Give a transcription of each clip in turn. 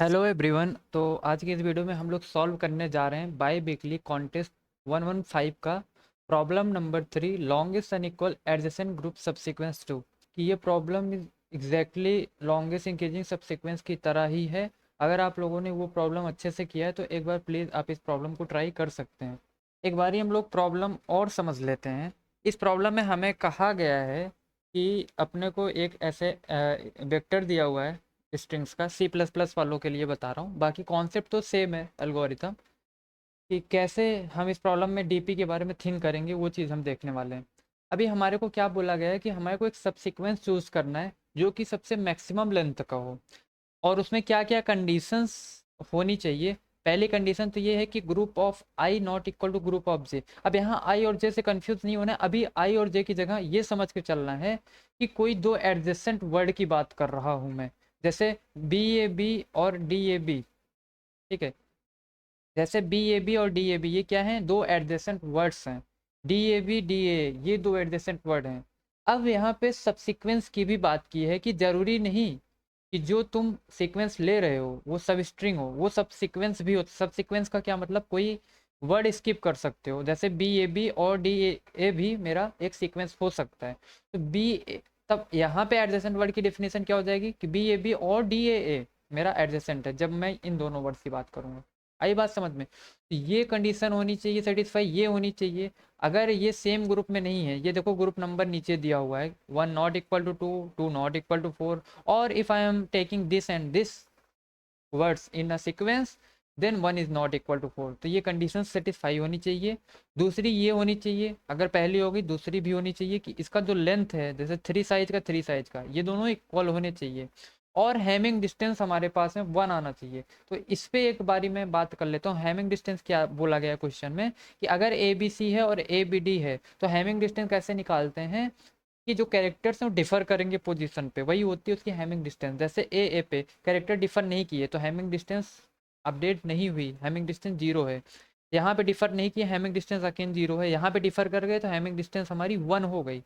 Hello everyone. तो आज की इस वीडियो में हम लोग सॉल्व करने जा रहे हैं बाई वीकली कॉन्टेस्ट 115 का problem number 3 longest unequal adjacent group subsequence 2। कि ये problem exactly longest increasing subsequence की तरह ही है। अगर आप लोगों ने वो प्रॉब्लम अच्छे से किया है तो एक बार प्लीज़ आप इस प्रॉब्लम को ट्राई कर सकते हैं। एक बार ही हम लोग प्रॉब्लम और समझ लेते हैं। इस प्रॉब्लम में हमें कहा गया है कि अपने को एक ऐसे वेक्टर दिया हुआ है स्ट्रिंग्स का। सी प्लस प्लस वालों के लिए बता रहा हूँ, बाकी कॉन्सेप्ट तो सेम है एल्गोरिथम। कि कैसे हम इस प्रॉब्लम में डीपी के बारे में थिंक करेंगे वो चीज़ हम देखने वाले हैं। अभी हमारे को क्या बोला गया है कि हमारे को एक सब सीक्वेंस चूज करना है जो कि सबसे मैक्सिमम लेंथ का हो, और उसमें क्या क्या कंडीशंस होनी चाहिए। पहली कंडीशन तो ये है कि group of I not equal to group of J. अब यहाँ आई और जे से कंफ्यूज नहीं होना है। अभी आई और जे की जगह ये समझ के चलना है कि कोई दो एडजेसेंट वर्ड की बात कर रहा हूँ मैं। जैसे बी ए बी और डी ए बी। ठीक है, जैसे बी ए बी और डी ए बी ये क्या हैं, दो एडजेसेंट वर्ड्स हैं। D A B D A ये दो एडजेसेंट वर्ड हैं। अब यहाँ पे सबसीक्वेंस की भी बात की है कि जरूरी नहीं कि जो तुम सीक्वेंस ले रहे हो वो सब स्ट्रिंग हो, वो सब सीक्वेंस भी हो। सब सीक्वेंस का क्या मतलब, कोई वर्ड स्किप कर सकते हो। जैसे बी ए बी और डी ए भी मेरा एक सीक्वेंस हो सकता है। तो तब यहाँ पे एडजेसेंट वर्ड की डेफिनेशन क्या हो जाएगी कि बी ए बी और डी ए मेरा एडजेसेंट है जब मैं इन दोनों वर्ड्स की बात करूंगा। आई बात समझ में? तो ये कंडीशन होनी चाहिए सेटिस्फाई, ये होनी चाहिए। अगर ये सेम ग्रुप में नहीं है, ये देखो ग्रुप नंबर नीचे दिया हुआ है, 1 not equal to 2, 2 not equal to 4, और if I am taking this and this words in a sequence then 1 is not equal to 4। तो ये कंडीशन सेटिस्फाई होनी चाहिए। दूसरी ये होनी चाहिए, अगर पहली होगी दूसरी भी होनी चाहिए कि इसका जो लेंथ है, जैसे 3 साइज का 3 साइज का, ये दोनों इक्वल होने चाहिए। और हैमिंग डिस्टेंस हमारे पास में 1 आना चाहिए। तो इस पे एक बारी मैं बात कर लेता हूँ। हैमिंग डिस्टेंस क्या बोला गया क्वेश्चन में कि अगर ए बी सी है और ए बी डी है तो हैमिंग डिस्टेंस कैसे निकालते हैं कि जो कैरेक्टर्स हैं वो डिफर करेंगे पोजीशन पे, वही होती है उसकी हैमिंग डिस्टेंस। जैसे ए पे कैरेक्टर डिफर नहीं किए तो हैमिंग डिस्टेंस अपडेट नहीं हुई, हैमिंग डिस्टेंस 0 है। यहाँ पे डिफर नहीं किए, हैमिंग डिस्टेंस अगेन 0 है। यहाँ पे डिफर कर गए तो हैमिंग डिस्टेंस हमारी 1 हो गई।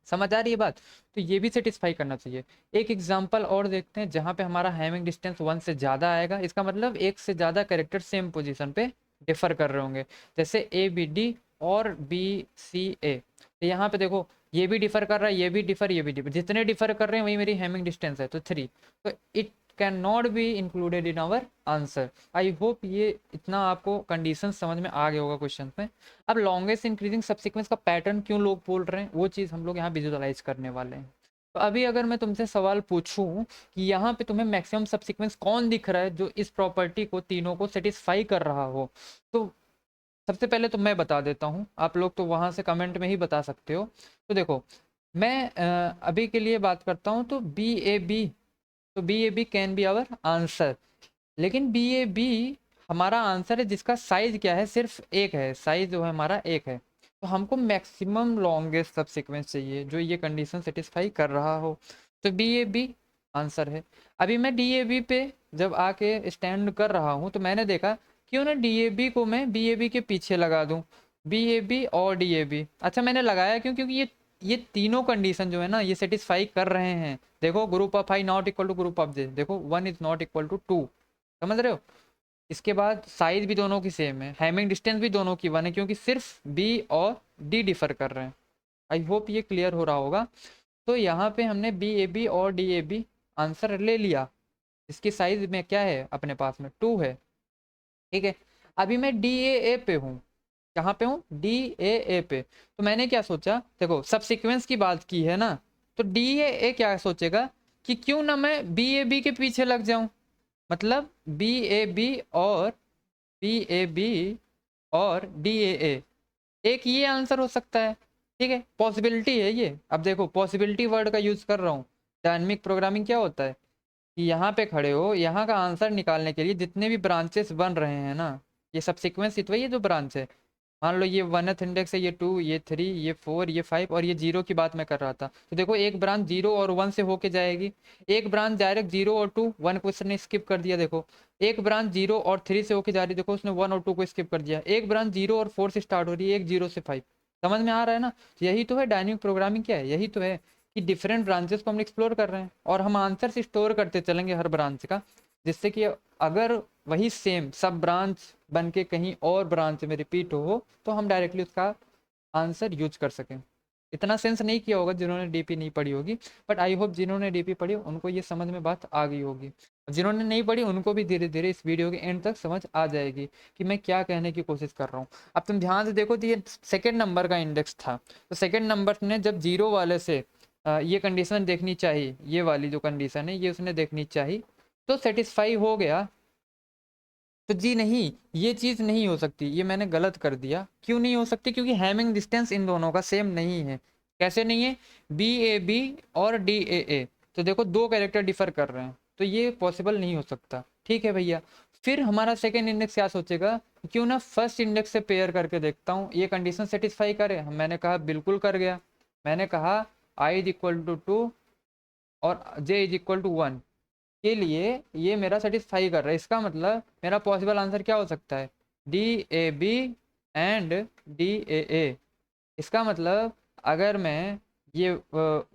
समझ आ रही है बात? तो ये भी सेटिस्फाई करना चाहिए। एक एग्जांपल और देखते हैं जहाँ पे हमारा हैमिंग डिस्टेंस 1 से ज़्यादा आएगा। इसका मतलब एक से ज़्यादा कैरेक्टर सेम पोजीशन पे डिफर कर रहे होंगे। जैसे ए बी डी और बी सी ए। तो यहाँ पे देखो ये भी डिफर कर रहा है, ये भी डिफर, ये भी डिफर, जितने डिफर कर रहे हैं वही मेरी हैमिंग डिस्टेंस है, तो 3। तो it can not be included in our answer. I hope ये इतना आपको कंडीशन समझ में आ गया होगा क्वेश्चन में। अब लॉन्गेस्ट इंक्रीजिंग सबसीक्वेंस का पैटर्न क्यों लोग बोल रहे हैं वो चीज़ हम लोग यहाँ विजुअलाइज करने वाले हैं। तो अभी अगर मैं तुमसे सवाल पूछूं कि यहाँ पे तुम्हें मैक्सिमम सबसीक्वेंस कौन दिख रहा है जो इस प्रॉपर्टी को तीनों को सेटिस्फाई कर रहा हो, तो सबसे पहले तो मैं बता देता हूँ, आप लोग तो वहाँ से कमेंट में ही बता सकते हो। तो देखो मैं अभी के लिए बात करता हूँ। तो बी ए बी, तो B A B can be our answer. लेकिन बी ए बी हमारा आंसर है जिसका साइज क्या है, सिर्फ एक है, साइज जो है हमारा एक है। तो हमको मैक्सिमम लॉन्गेस्ट सब सीक्वेंस चाहिए जो ये कंडीशन सेटिस्फाई कर रहा हो। तो बी ए बी आंसर है। अभी मैं डी ए बी पे जब आके स्टैंड कर रहा हूँ तो मैंने देखा क्यों ना डी ए बी को मैं बी ए बी के पीछे लगा दूँ। बी ए बी और डी ए बी, अच्छा मैंने लगाया क्यों, क्योंकि ये तीनों कंडीशन जो है ना ये सेटिस्फाई कर रहे हैं। देखो group of I not equal to group of J, देखो 1 इज नॉट इक्वल टू 2। समझ रहे हो? इसके बाद साइज भी दोनों की सेम है, हैमिंग डिस्टेंस भी दोनों की 1 है, क्योंकि सिर्फ बी और डी डिफर कर रहे हैं। आई होप ये क्लियर हो रहा होगा। तो यहाँ पे हमने बी ए बी और डी ए बी आंसर ले लिया। इसकी साइज में क्या है अपने पास में 2 है। ठीक है, अभी मैं डी ए पे हूँ। कहाँ पे हूँ? डी ए पे। तो मैंने क्या सोचा, देखो सब सीक्वेंस की बात की है ना, तो डी ए क्या सोचेगा कि क्यों ना मैं बी ए बी के पीछे लग जाऊं। मतलब बी ए बी और बी ए बी और डी ए, एक ये आंसर हो सकता है। ठीक है, पॉसिबिलिटी है ये। अब देखो पॉसिबिलिटी वर्ड का यूज कर रहा हूँ। डायनेमिक प्रोग्रामिंग क्या होता है कि यहाँ पे खड़े हो, यहाँ का आंसर निकालने के लिए जितने भी ब्रांचेस बन रहे हैं ना, ये सब सीक्वेंस ही तो है, ये जो ब्रांच है। मान लो ये 1th इंडेक्स है, ये 2, ये 3, ये 4, ये 5 और ये 0 की बात मैं कर रहा था। तो देखो एक ब्रांच 0 और 1 से होके जाएगी, एक ब्रांच डायरेक्ट 0 और 2, 1 को इसने स्किप कर दिया। देखो एक ब्रांच 0 और 3 से होके जा रही है, देखो उसने 1 और 2 को स्किप कर दिया। एक ब्रांच 0 और 4 से स्टार्ट हो रही है, एक 0 से 5। समझ में आ रहा है ना? तो यही तो है डायनेमिक प्रोग्रामिंग। क्या है? यही तो है कि डिफरेंट ब्रांचेस को हम एक्सप्लोर कर रहे हैं और हम आंसर स्टोर करते चलेंगे हर ब्रांच का। जिससे कि अगर वही सेम सब ब्रांच बन के कहीं और ब्रांच में रिपीट हो तो हम डायरेक्टली उसका आंसर यूज कर सकें। इतना सेंस नहीं किया होगा जिन्होंने डीपी नहीं पढ़ी होगी, बट आई होप जिन्होंने डीपी पढ़ी उनको ये समझ में बात आ गई होगी। जिन्होंने नहीं पढ़ी उनको भी धीरे धीरे इस वीडियो के एंड तक समझ आ जाएगी कि मैं क्या कहने की कोशिश कर रहा हूँ। अब तुम ध्यान से देखो तो ये सेकेंड नंबर का इंडेक्स था, तो सेकेंड नंबर ने जब जीरो वाले से ये कंडीशन देखनी चाहिए, ये वाली जो कंडीशन है ये उसने देखनी चाहिए, तो सेटिस्फाई हो गया। तो जी नहीं, ये चीज़ नहीं हो सकती, ये मैंने गलत कर दिया। क्यों नहीं हो सकती? क्योंकि हैमिंग डिस्टेंस इन दोनों का सेम नहीं है। कैसे नहीं है? बी ए बी और डी ए ए, तो देखो दो कैरेक्टर डिफर कर रहे हैं, तो ये पॉसिबल नहीं हो सकता। ठीक है भैया, फिर हमारा सेकेंड इंडेक्स क्या सोचेगा, क्यों ना फर्स्ट इंडेक्स से पेयर करके देखता हूँ ये कंडीशन सेटिस्फाई करे। मैंने कहा बिल्कुल कर गया। मैंने कहा आई इज इक्वल टू 2 और जे इज इक्वल टू 1 के लिए ये मेरा सेटिस्फाई कर रहा है। इसका मतलब मेरा पॉसिबल आंसर क्या हो सकता है? D A B and D A A. इसका मतलब अगर मैं ये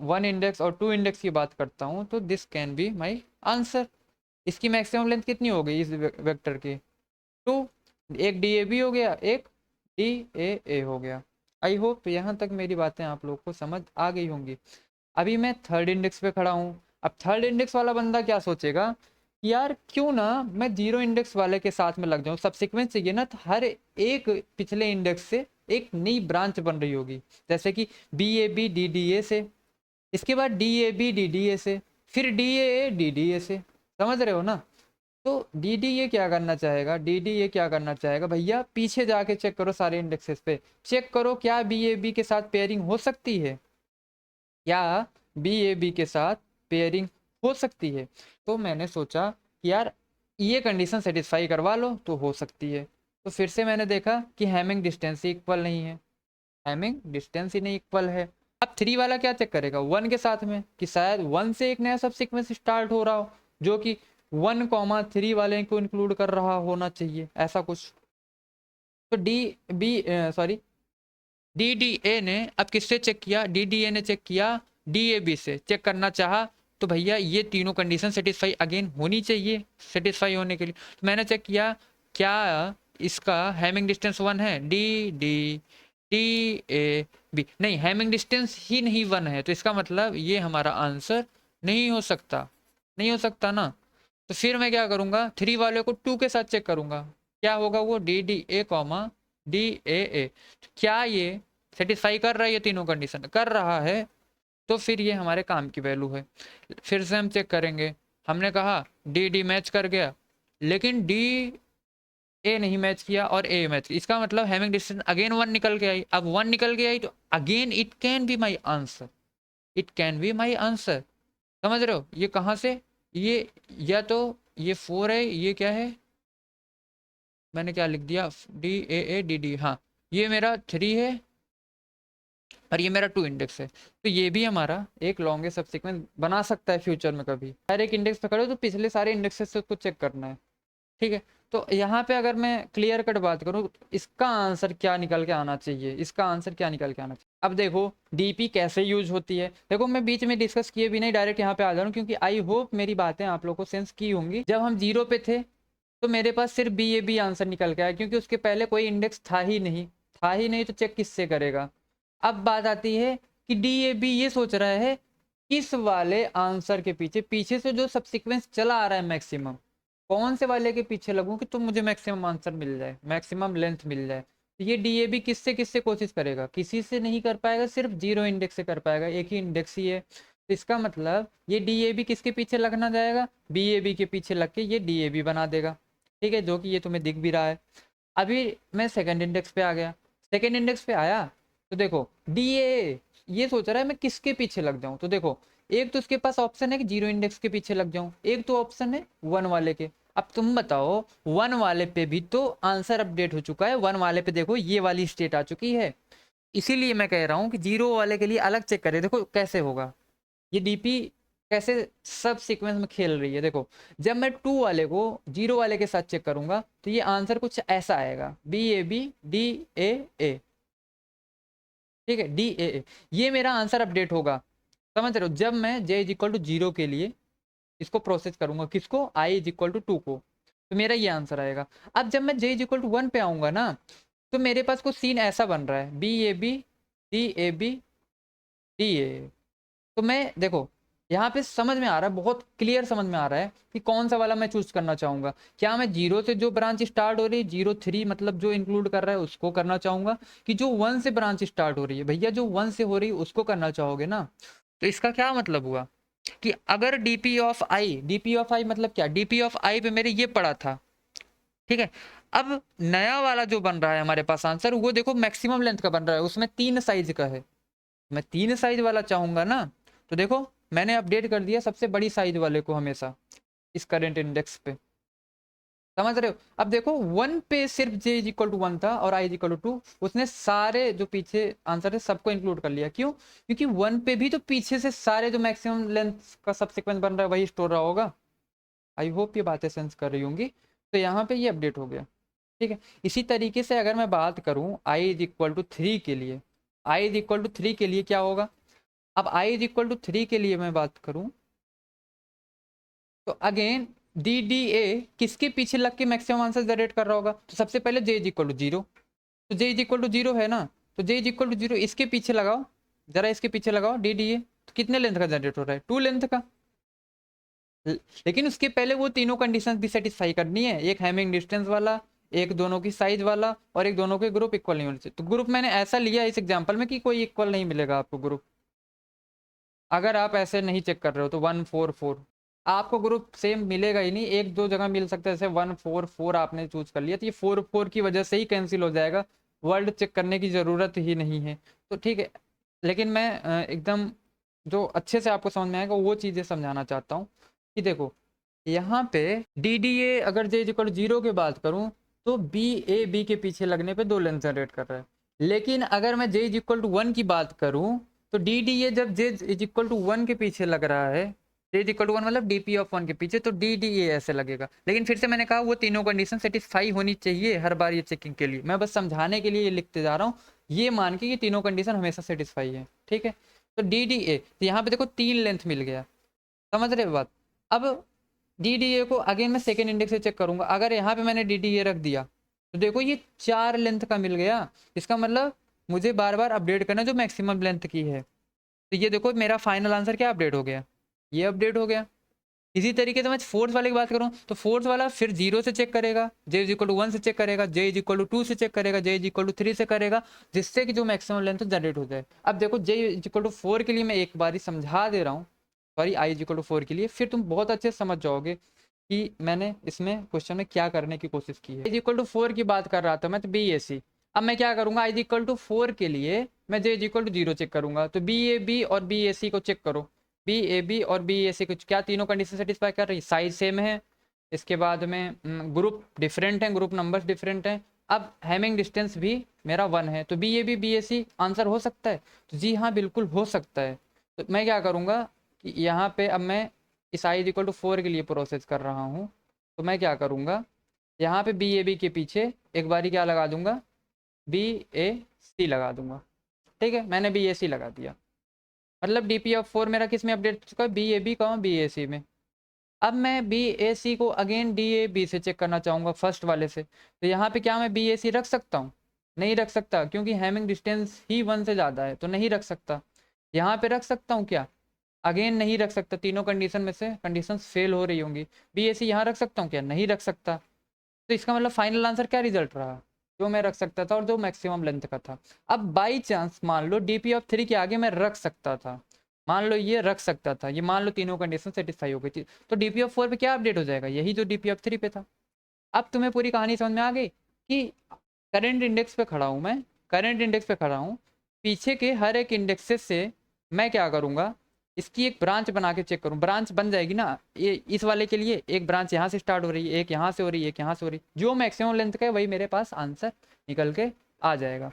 1 इंडेक्स और 2 इंडेक्स की बात करता हूँ तो this can be my answer. इसकी मैक्सिमम लेंथ कितनी हो गई इस वेक्टर की? 2। एक डी ए बी हो गया, एक डी ए हो गया। आई होप यहाँ तक मेरी बातें आप लोग को समझ आ गई होंगी। अभी मैं थर्ड इंडेक्स पे खड़ा हूँ। अब थर्ड इंडेक्स वाला बंदा क्या सोचेगा कि यार क्यों ना मैं जीरो इंडेक्स वाले के साथ में लग जाऊँ, सब सीक्वेंस चाहिए ना, तो हर एक पिछले इंडेक्स से एक नई ब्रांच बन रही होगी, जैसे कि B A B D D A से, इसके बाद D A B D D A से, फिर D A D D A से। समझ रहे हो ना? तो डी डी ए क्या करना चाहेगा, डी डी ए क्या करना चाहेगा भैया, पीछे जाके चेक करो सारे इंडेक्सेस पे, चेक करो क्या बी ए बी के साथ पेयरिंग हो सकती है, क्या बी ए बी के साथ पेयरिंग हो सकती है। तो मैंने सोचा कि यार ये कंडीशन सेटिस्फाई करवा लो तो हो सकती है। तो फिर से मैंने देखा कि हैमिंग डिस्टेंस ही इक्वल नहीं है, हैमिंग डिस्टेंस ही नहीं इक्वल है। अब थ्री वाला क्या चेक करेगा? वन के साथ में, कि शायद वन से एक नया सब सीक्वेंस स्टार्ट हो रहा हो जो कि 1,3 वाले को इंक्लूड कर रहा होना चाहिए, ऐसा कुछ। तो D B sorry D D A ने अब किससे चेक किया? डी डी ए ने चेक किया डी ए बी से, चेक करना चाहा तो भैया ये तीनों कंडीशन सेटिस्फाई अगेन होनी चाहिए। सेटिस्फाई होने के लिए तो मैंने चेक किया क्या इसका हैमिंग डिस्टेंस 1 है, D D D A B. नहीं, हैमिंग डिस्टेंस ही नहीं 1 है, तो इसका मतलब ये हमारा आंसर नहीं हो सकता, नहीं हो सकता ना। तो फिर मैं क्या करूँगा, 3 वाले को 2 के साथ चेक करूँगा, क्या होगा वो, D D A comma D A. क्या ये सेटिस्फाई कर रहा है? ये तीनों कंडीशन कर रहा है, तो फिर ये हमारे काम की वैल्यू है। फिर से हम चेक करेंगे। हमने कहा डी डी मैच कर गया, लेकिन डी ए नहीं मैच किया और ए मैच किया, इसका मतलब हैमिंग डिस्टेंस अगेन 1 निकल के आई। अब 1 निकल के आई तो again it can be my answer, it can be my answer. समझ रहे हो ये कहाँ से? ये या तो ये 4 है, ये क्या है, मैंने क्या लिख दिया, डी ए डी डी, हाँ ये मेरा 3 है और ये मेरा 2 इंडेक्स है। तो ये भी हमारा एक लॉन्गेस्ट सबसीक्वेंस बना सकता है फ्यूचर में। कभी हर एक इंडेक्स पकड़ो तो पिछले सारे इंडेक्सेस से उसको चेक करना है। ठीक है, तो यहाँ पे अगर मैं क्लियर कट बात करूँ तो इसका आंसर क्या निकल के आना चाहिए, इसका आंसर क्या निकल के आना चाहिए। अब देखो डीपी कैसे यूज होती है। देखो मैं बीच में डिस्कस किए भी नहीं, डायरेक्ट यहाँ पे आ जा रहा हूँ, क्योंकि आई होप मेरी बातें आप लोगों को सेंस की होंगी। जब हम जीरो पे थे तो मेरे पास सिर्फ बी ए बी आंसर निकल के आया, क्योंकि उसके पहले कोई इंडेक्स था ही नहीं, था ही नहीं, तो चेक किससे करेगा। अब बात आती है कि डी ए बी ये सोच रहा है किस वाले आंसर के पीछे, पीछे से जो सब सीक्वेंस चला आ रहा है मैक्सिमम, कौन से वाले के पीछे लगूं कि तुम मुझे मैक्सिमम आंसर मिल जाए, मैक्सिमम लेंथ मिल जाए। तो ये डी ए बी किससे किससे कोशिश करेगा? किसी से नहीं कर पाएगा, सिर्फ जीरो इंडेक्स से कर पाएगा, एक ही इंडेक्स ही है। तो इसका मतलब ये डी ए बी किसके पीछे लगना जाएगा? बी ए बी के पीछे लग के ये डी ए बी बना देगा। ठीक है, जो कि ये तुम्हें दिख भी रहा है। अभी मैं सेकंड इंडेक्स पे आ गया। सेकंड इंडेक्स पे आया तो देखो डी ए ये सोच रहा है मैं किसके पीछे लग जाऊं। तो देखो एक तो उसके पास ऑप्शन है कि जीरो इंडेक्स के पीछे लग जाऊं, एक तो ऑप्शन है 1 वाले के। अब तुम बताओ 1 वाले पे भी तो आंसर अपडेट हो चुका है, 1 वाले पे देखो ये वाली स्टेट आ चुकी है। इसीलिए मैं कह रहा हूँ कि जीरो वाले के लिए अलग चेक करें। देखो कैसे होगा ये डीपी, कैसे सब सीक्वेंस में खेल रही है। देखो जब मैं 2 वाले को जीरो वाले के साथ चेक करूंगा तो ये आंसर कुछ ऐसा आएगा, B A B D A. ठीक है, डी ए, ये मेरा आंसर अपडेट होगा। समझ रहे हो? जब मैं जे इज इक्वल टू जीरो के लिए इसको प्रोसेस करूंगा, किसको, i इज इक्वल टू 2 को, तो मेरा ये आंसर आएगा। अब जब मैं j इज इक्वल टू 1 पे आऊंगा ना, तो मेरे पास कुछ सीन ऐसा बन रहा है, B A B D A B D A. तो मैं देखो यहाँ पे समझ में आ रहा है, बहुत क्लियर समझ में आ रहा है कि कौन सा वाला मैं चूज करना चाहूंगा। क्या मैं जीरो से जो ब्रांच स्टार्ट हो रही है, 0 3 मतलब जो इंक्लूड कर रहा है उसको करना चाहूंगा, कि जो 1 से ब्रांच स्टार्ट हो रही है, भैया जो 1 से हो रही है उसको करना चाहोगे ना। तो इसका क्या मतलब हुआ कि अगर डीपी ऑफ आई मतलब क्या, डीपी ऑफ आई पे मेरे ये पड़ा था, ठीक है। अब नया वाला जो बन रहा है हमारे पास आंसर, वो देखो मैक्सिमम लेंथ का बन रहा है, उसमें 3 साइज का है। मैं 3 साइज वाला चाहूंगा ना, तो देखो मैंने अपडेट कर दिया सबसे बड़ी साइज वाले को हमेशा इस करंट इंडेक्स पे, समझ रहे हो। अब देखो 1 पे सिर्फ j इज इक्वल टू 1 था और i इज इक्वल टू 2, उसने सारे जो पीछे आंसर है सबको इंक्लूड कर लिया। क्यों, क्योंकि 1 पे भी तो पीछे से सारे जो मैक्सिमम लेंथ का सब सीक्वेंस बन रहा है वही स्टोर रहा होगा। आई होप ये बातें सेंस कर रही होंगी। तो यहाँ पे ये अपडेट हो गया, ठीक है। इसी तरीके से अगर मैं बात करूँ i इज इक्वल टू 3 के लिए, i इज इक्वल टू 3 के लिए क्या होगा। अब i इज इक्वल टू 3 के लिए मैं बात करूँ तो अगेन डी डी ए किसके पीछे लग के मैक्सिमम आंसर जनरेट कर रहा होगा, तो सबसे पहले j इज इक्वल टू 0, तो j इज इक्वल टू 0 है ना, तो j इज इक्वल टू 0 इसके पीछे लगाओ, जरा इसके पीछे लगाओ डी डी ए, तो कितने लेंथ का जनरेट हो रहा है, 2 लेंथ का। लेकिन उसके पहले वो तीनों कंडीशंस भी सेटिस्फाई करनी है, एक हैमिंग डिस्टेंस वाला, एक दोनों की साइज वाला, और एक दोनों के ग्रुप इक्वल नहीं होने चाहिए। तो ग्रुप मैंने ऐसा लिया इस एग्जांपल में कि कोई इक्वल नहीं मिलेगा आपको ग्रुप, अगर आप ऐसे नहीं चेक कर रहे हो तो 1 4 4 आपको ग्रुप सेम मिलेगा ही नहीं, एक दो जगह मिल सकता है, जैसे 1 4 4 आपने चूज कर लिया तो ये 4 4 की वजह से ही कैंसिल हो जाएगा, वर्ड चेक करने की ज़रूरत ही नहीं है। तो ठीक है, लेकिन मैं एकदम जो अच्छे से आपको समझ में आएगा वो चीज़ें समझाना चाहता हूँ कि देखो यहाँ पे डी डी ए अगर जे इक्वल 0 की बात करूँ तो बी ए बी के पीछे लगने पे 2 लेंथ जनरेट कर रहा है। लेकिन अगर मैं जे इक्वल टू 1 की बात करूँ तो डी डी ए जब जे इज इक्वल टू 1 के पीछे लग रहा है, जे इज इक्वल टू 1 मतलब डी पी ऑफ 1 के पीछे, तो डी डी ए ऐसे लगेगा। लेकिन फिर से मैंने कहा वो तीनों कंडीशन सेटिस्फाई होनी चाहिए हर बार ये चेकिंग के लिए, मैं बस समझाने के लिए ये लिखते जा रहा हूँ, ये मान के ये तीनों कंडीशन हमेशा सेटिस्फाई है, ठीक है। तो डी डी ए, तो यहाँ पे देखो 3 लेंथ मिल गया, समझ रहे हो बात। अब डी डी ए को अगेन मैं सेकेंड इंडेक्स से चेक करूंगा, अगर यहाँ पे मैंने डी डी ए रख दिया तो देखो ये 4 लेंथ का मिल गया, इसका मतलब मुझे बार बार अपडेट करना जो मैक्सिमम लेंथ की है। तो ये देखो मेरा फाइनल आंसर क्या अपडेट हो गया, ये अपडेट हो गया। इसी तरीके से मैं फोर्थ वाले की बात करूँ तो फोर्थ वाला फिर 0 से चेक करेगा, जे इज इक्वल टू 1 से चेक करेगा, जे इज इक्वल टू 2 से चेक करेगा, जे इज इक्वल टू 3 से करेगा, जिससे कि जो मैक्सिमम लेंथ जनरेट हो जाए। अब देखो जे इज इक्वल टू 4 के लिए मैं एक बार ही समझा दे रहा हूँ, sorry I is equal to 4 के लिए, फिर तुम बहुत अच्छे से समझ जाओगे कि मैंने इसमें क्वेश्चन में क्या करने की कोशिश की है। इज इक्वल टू 4 की बात कर रहा था मैं, तो बी ए सी, अब मैं क्या करूंगा, आई इज इक्वल टू 4 के लिए मैं जे इज इक्वल टू 0 चेक करूंगा, तो बी ए बी और बी ए सी को चेक करो, बी ए बी और बी ए सी कुछ क्या तीनों कंडीशन सेटिस्फाई कर रही, साइज सेम है, इसके बाद में ग्रुप डिफरेंट है, ग्रुप नंबर्स डिफरेंट हैं, अब हैमिंग डिस्टेंस भी मेरा 1 है, तो बी ए सी आंसर हो सकता है, तो जी हाँ बिल्कुल हो सकता है। तो मैं क्या करूँगा कि यहाँ पे अब मैं इस आई इज इक्वल टू 4 के लिए प्रोसेस कर रहा हूँ, तो मैं क्या करूँगा यहाँ पे बी ए बी के पीछे एक बारी क्या लगा दूंगा, बी ए सी लगा दूंगा, ठीक है। मैंने बी ए सी लगा दिया, मतलब डी पी ऑफ 4 मेरा किस में अपडेट हो चुका है, बी ए बी का बी ए सी में। अब मैं बी ए सी को अगेन डी ए बी से चेक करना चाहूँगा फर्स्ट वाले से, तो यहाँ पे क्या मैं बी ए सी रख सकता हूँ, नहीं रख सकता, क्योंकि हैमिंग डिस्टेंस ही 1 से ज़्यादा है, तो नहीं रख सकता। यहाँ पे रख सकता हूँ क्या, अगेन नहीं रख सकता, तीनों कंडीशन में से कंडीशंस फेल हो रही होंगी। बी ए सी यहाँ रख सकता हूँ क्या, नहीं रख सकता। तो इसका मतलब फाइनल आंसर क्या रिजल्ट रहा, जो मैं रख सकता था और जो मैक्सिमम लेंथ का था। अब बाई चांस मान लो डी पी ऑफ 3 के आगे मैं रख सकता था, मान लो ये रख सकता था, ये मान लो तीनों कंडीशन सेटिस्फाई हो गई थी, तो डी पी ऑफ 4 पे क्या अपडेट हो जाएगा, यही जो डी पी ऑफ 3 पे था। अब तुम्हें पूरी कहानी समझ में आ गई कि करंट इंडेक्स पे खड़ा हूँ मैं, करंट इंडेक्स पे खड़ा हूँ, पीछे के हर एक इंडेक्सेस से मैं क्या करूँगा, इसकी एक ब्रांच बना के चेक करूँ, ब्रांच बन जाएगी ना, ये इस वाले के लिए एक ब्रांच यहाँ से स्टार्ट हो रही है, एक यहाँ से हो रही है, एक यहाँ से हो रही है, जो मैक्सिमम लेंथ का है वही मेरे पास आंसर निकल के आ जाएगा।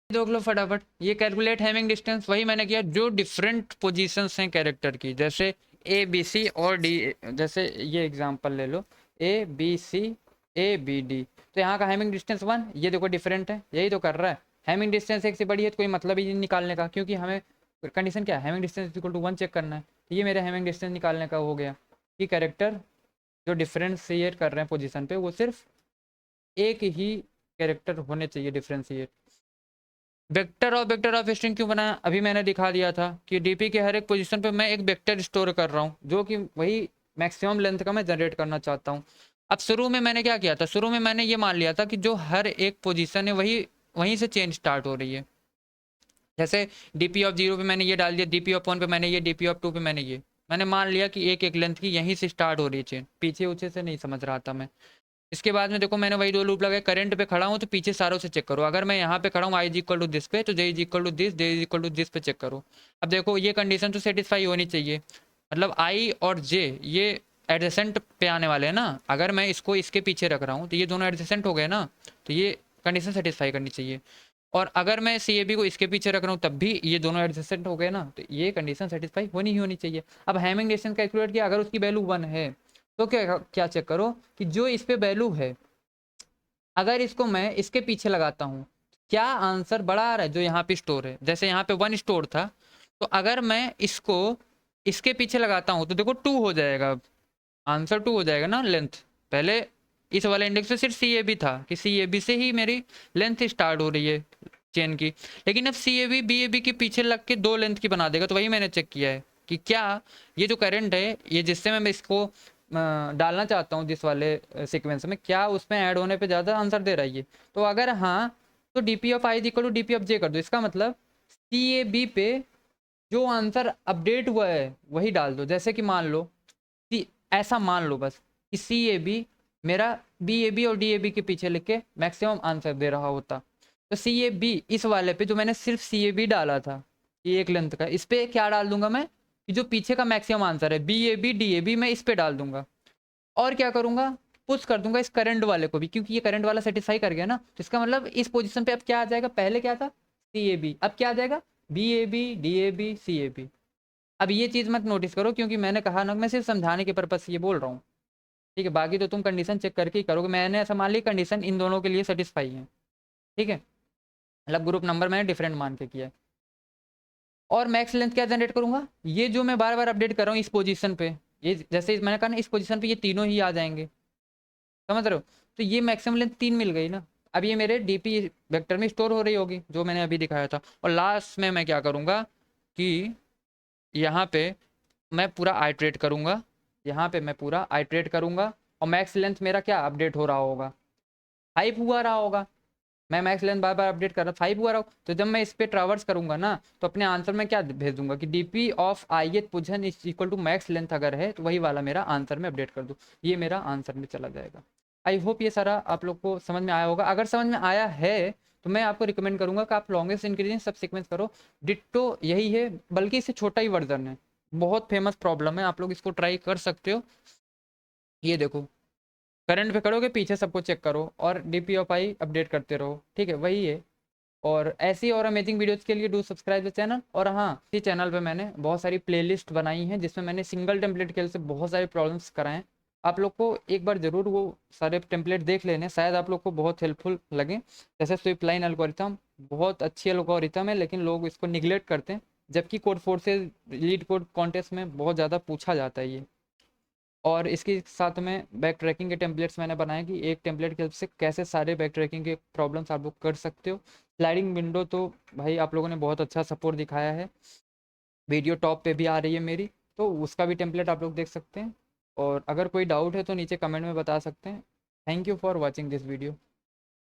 देख लो फटाफट, ये कैलकुलेट हैमिंग डिस्टेंस वही मैंने किया, जो डिफरेंट पोजीशंस हैं कैरेक्टर की, जैसे ए बी सी और डी, जैसे ये एग्जांपल ले लो A B C A B D, तो यहाँ का हैमिंग डिस्टेंस 1, ये देखो डिफरेंट है, यही तो कर रहा है। हैमिंग डिस्टेंस एक से बड़ी है तो कोई मतलब ही नहीं निकालने का, क्योंकि हमें कंडीशन क्या है, Hamming distance equal to 1 check करना है, तो ये मेरे हैमिंग डिस्टेंस निकालने का हो गया। कि कैरेक्टर जो डिफ्रेंशिएट कर रहे हैं पोजीशन पे वो सिर्फ एक ही कैरेक्टर होने चाहिए डिफ्रेंशिएट। वेक्टर ऑफ स्ट्रिंग क्यों बनाया, अभी मैंने दिखा दिया था कि डीपी के हर एक पोजीशन पे मैं एक वेक्टर स्टोर कर रहा हूँ जो कि वही मैक्सिमम लेंथ का मैं जनरेट करना चाहता हूँ। अब शुरू में मैंने क्या किया था, शुरू में मैंने ये मान लिया था कि जो हर एक पोजीशन है वही वहीं से चेंज स्टार्ट हो रही है। जैसे डीपी ऑफ 0 पे मैंने ये डाल दिया, डीपी ऑफ 1 पे मैंने ये, डीपी ऑफ 2 पे मैंने ये, मैंने मान लिया कि एक एक लेंथ की यहीं से स्टार्ट हो रही है चेन, पीछे ऊँचे से नहीं समझ रहा था मैं। इसके बाद में देखो मैंने वही दो लूप लगाए, करंट पे खड़ा हूँ तो पीछे सारों से चेक करो, अगर मैं यहाँ पे खड़ा हूँ I is equal to this पे तो J is equal to this, J is equal to this पे चेक करो। अब देखो ये कंडीशन तो सेटिस्फाई होनी चाहिए, मतलब आई और जे ये एडजेसेंट पे आने वाले हैं ना, अगर मैं इसको इसके पीछे रख रहा हूँ तो ये दोनों एडजेसेंट हो गए ना, तो ये कंडीशन सेटिस्फाई करनी चाहिए। और अगर मैं सी ए बी को इसके पीछे रख रहा हूँ तब भी ये दोनों एडजेसेंट हो गए ना, तो ये कंडीशन सेटिस्फाई होनी ही होनी चाहिए। अब हैमिंग डिस्टेंस कैलकुलेट किया, अगर उसकी वैल्यू 1 है तो क्या क्या चेक करो कि जो इस पे वैल्यू है अगर इसको मैं इसके पीछे लगाता हूँ क्या आंसर बड़ा आ रहा है जो यहाँ पे स्टोर है। जैसे यहाँ पे 1 स्टोर था तो अगर मैं इसको इसके पीछे लगाता हूँ तो देखो 2 हो जाएगा, आंसर 2 हो जाएगा ना लेंथ। पहले इस वाले इंडेक्स पे सिर्फ सी ए बी था कि सी ए बी से ही मेरी लेंथ स्टार्ट हो रही है चेन की, लेकिन अब सी ए बी के पीछे लग के 2 लेंथ की बना देगा। तो वही मैंने चेक किया है कि क्या ये जो करंट है ये जिससे मैं इसको डालना चाहता हूँ जिस वाले सीक्वेंस में, क्या उसमें ऐड होने पे ज़्यादा आंसर दे रहा है ये। तो अगर हाँ तो D P of I is equal to D P of J कर दो। इसका मतलब सी ए बी पे जो आंसर अपडेट हुआ है वही डाल दो। जैसे कि मान लो कि ऐसा मान लो बस कि सी ए बी मेरा बी ए बी और डी ए बी के पीछे लिख के मैक्सिमम आंसर दे रहा होता, तो सी ए बी इस वाले पे जो मैंने सिर्फ सी ए बी डाला था ये एक लेंथ का, इस पे क्या डाल दूंगा मैं कि जो पीछे का मैक्सिमम आंसर है B A B D A B मैं इस पे डाल दूंगा। और क्या करूंगा, पुश कर दूंगा इस करंट वाले को भी, क्योंकि ये करंट वाला सेटिस्फाई कर गया ना, तो इसका मतलब इस पोजीशन पे अब क्या आ जाएगा, पहले क्या था सी ए बी, अब क्या आ जाएगा B A B D A B C A B. अब ये चीज़ मत नोटिस करो क्योंकि मैंने कहा ना मैं सिर्फ समझाने के पर्पज से ये बोल रहा हूँ, ठीक है। बाकी तो तुम कंडीशन चेक करके ही करोगे, मैंने ऐसा मान ली कंडीशन इन दोनों के लिए सेटिस्फाई है, ठीक है। मतलब ग्रुप नंबर मैंने डिफरेंट मान के किया है। और मैक्स लेंथ क्या जनरेट करूंगा, ये जो मैं बार बार अपडेट कर रहा हूँ इस पोजीशन पे, ये जैसे मैंने कहा ना इस पोजीशन पे ये तीनों ही आ जाएंगे, समझ रहे हो। तो ये मैक्सिमम लेंथ 3 मिल गई ना, अब ये मेरे डीपी वेक्टर में स्टोर हो रही होगी जो मैंने अभी दिखाया था। और लास्ट में मैं क्या करूँगा कि यहाँ पे मैं पूरा आइट्रेट करूँगा, यहाँ पे मैं पूरा आइट्रेट करूँगा और मैक्स लेंथ मेरा क्या अपडेट हो रहा होगा 5 हुआ रहा होगा। मैं मैक्स लेंथ बार बार अपडेट कर रहा 5 हुआ रहा हूँ, तो जब मैं इस पर ट्रावर्स करूँगा ना तो अपने आंसर में क्या भेज दूंगा कि DP of I position is equal to max length अगर है तो वही वाला मेरा आंसर में अपडेट कर दूँ, ये मेरा आंसर में चला जाएगा। आई होप ये सारा आप लोग को समझ में आया होगा। अगर समझ में आया है तो मैं आपको रिकमेंड करूँगा कि आप लॉन्गेस्ट इंक्रीजिंग सब सीक्वेंस करो, डिट्टो यही है बल्कि इससे छोटा ही वर्जन है, बहुत फेमस प्रॉब्लम है, आप लोग इसको ट्राई कर सकते हो। ये देखो करंट पे करोगे पीछे सबको चेक करो और डीपी ऑफ आई अपडेट करते रहो, ठीक है वही है। और ऐसी और अमेजिंग वीडियोस के लिए डू सब्सक्राइब द चैनल। और हाँ इसी चैनल पे मैंने बहुत सारी प्लेलिस्ट बनाई हैं जिसमें मैंने सिंगल टेम्पलेट खेल से बहुत सारे प्रॉब्लम्स कराए हैं। आप लोग को एक बार ज़रूर वो सारे टेम्पलेट देख लेने, शायद आप लोग को बहुत हेल्पफुल लगे। जैसे स्विप लाइन एल्गोरिथम बहुत अच्छी एल्गोरिथम है लेकिन लोग इसको निगलेक्ट करते हैं, जबकि code forces leet code contest में बहुत ज़्यादा पूछा जाता है ये। और इसके साथ में बैक ट्रैकिंग के टेम्पलेट्स मैंने बनाए कि एक टेम्पलेट की हेल्प से कैसे सारे बैक ट्रैकिंग के प्रॉब्लम्स आप लोग कर सकते हो। स्लाइडिंग विंडो तो भाई आप लोगों ने बहुत अच्छा सपोर्ट दिखाया है, वीडियो टॉप पे भी आ रही है मेरी, तो उसका भी टेम्पलेट आप लोग देख सकते हैं। और अगर कोई डाउट है तो नीचे कमेंट में बता सकते हैं। Thank you for watching this video.